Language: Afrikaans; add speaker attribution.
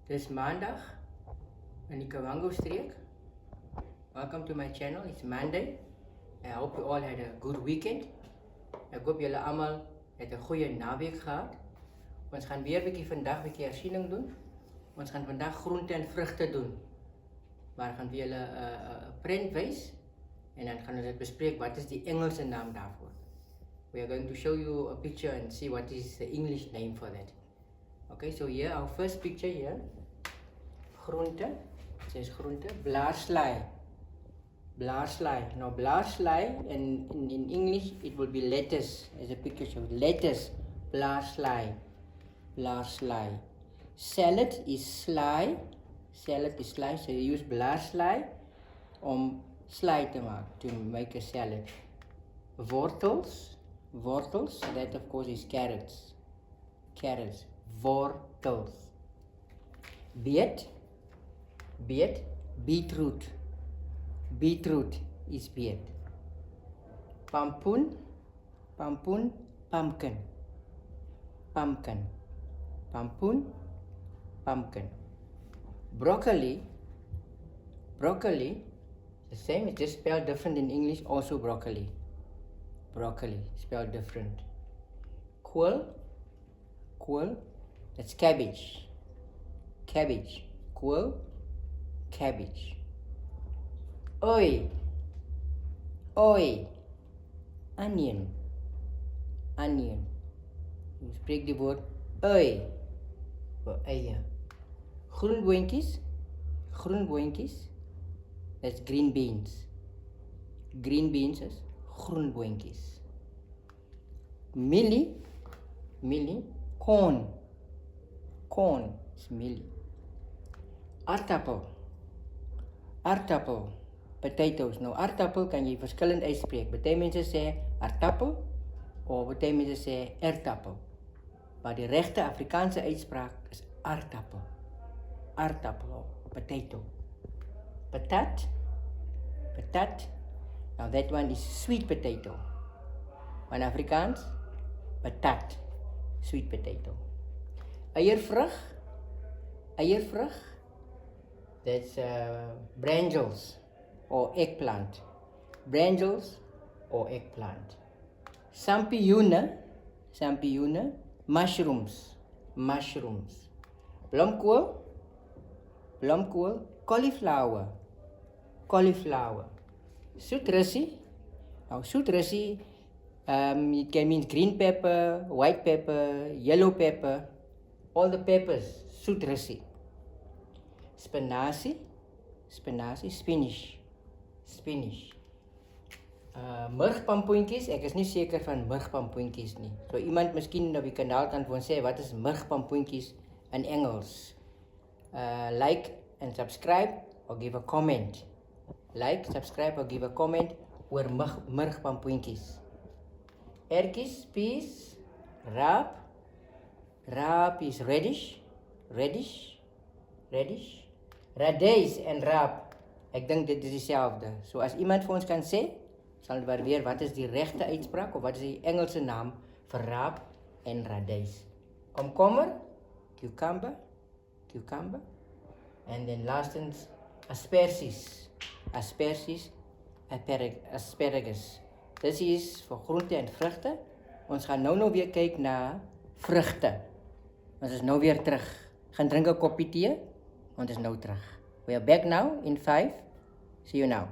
Speaker 1: This maandag in die Kavango streek. Welcome to my channel. It's Monday. I hope you all had a good weekend. Ek hoop julle almal het 'n goeie naweek gehad. Ons gaan weer 'n bietjie vandag 'n bietjie hersiening doen. Ons gaan vandag groente en vrugte doen. Maar gaan vir julle 'n prent wys en dan gaan ons dit bespreek wat is die Engelse naam daarvoor. We are going to show you a picture and see what is the English name for that. Okay, so here our first picture here. Groente. It says groente. Blaarslaai. Blaarslaai. Now blaarslaai in English it will be lettuce. As a picture shows lettuce. Blaarslaai. Blaarslaai. Salad is slaai. Salad is slaai. So you use blaarslaai om slaai te maak, to make a salad. Wortels. Wortels. That of course is carrots. Carrots. Wortels. Beet. Beet. Beetroot. Beetroot is beet. Pampoen. Pampoen. Pumpkin. Pumpkin. Pampoen. Pumpkin. Broccoli. Broccoli. The same, it's just spelled different in English. Also broccoli. Broccoli, spelled different. Kool. Kool. That's cabbage. Cabbage. Kool. Cabbage. Oi. Oi. Onion. Onion. You spreek die woord ui vir eie. Groenboontjies. Groenboontjies. That's green beans. Green beans is groenboontjies. Mielie. Mielie. Corn. Corn is mielie. Aardappel. Aardappel. Potatoes. Nou aardappel kan jy verskillend uitspreek. Party mense sê aardappel of party mense sê aardappel. Maar die regte Afrikaanse uitspraak is aardappel. Aardappel, potato. Patat. Patat. Now that one is sweet potato. In Afrikaans, patat. Sweet potato. Eiervrug. Eiervrug. That's brinjals or eggplant. Brinjals or eggplant. Sampioene. Sampioene. Mushrooms. Mushrooms. Blomkool. Blomkool. Cauliflower. Cauliflower. Soetrussie. Now soetrussie, it can mean green pepper, white pepper, yellow pepper, all the peppers. Soetrussie. Spinazie. Spinazie. Spinach. Spinach. Murgpampoentjies. Ek is nie seker van murgpampoentjies nie. So iemand miskien op die kanaal kan vir ons sê wat is murgpampoentjies in Engels. Like and subscribe or give a comment. Like, subscribe or give a comment oor murgpampoentjies. Ertjies, peas, raap. Raap is reddish. Reddish. Reddish. Radijs en raap. Ek dink dit is dieselfde. So as iemand vir ons kan sê, sal ons weer wat is die regte uitspraak of wat is die Engelse naam vir raap en radijs. Komkommer, cucumber, cucumber. And then lastens, asperges. Asperges, asparagus. Dis is vir groente en vrugte. Ons gaan nou weer kyk na vrugte. Ons is nou weer terug. Gaan drink 'n koppie tee. Ons is nou terug. We are back now in 5. See you now.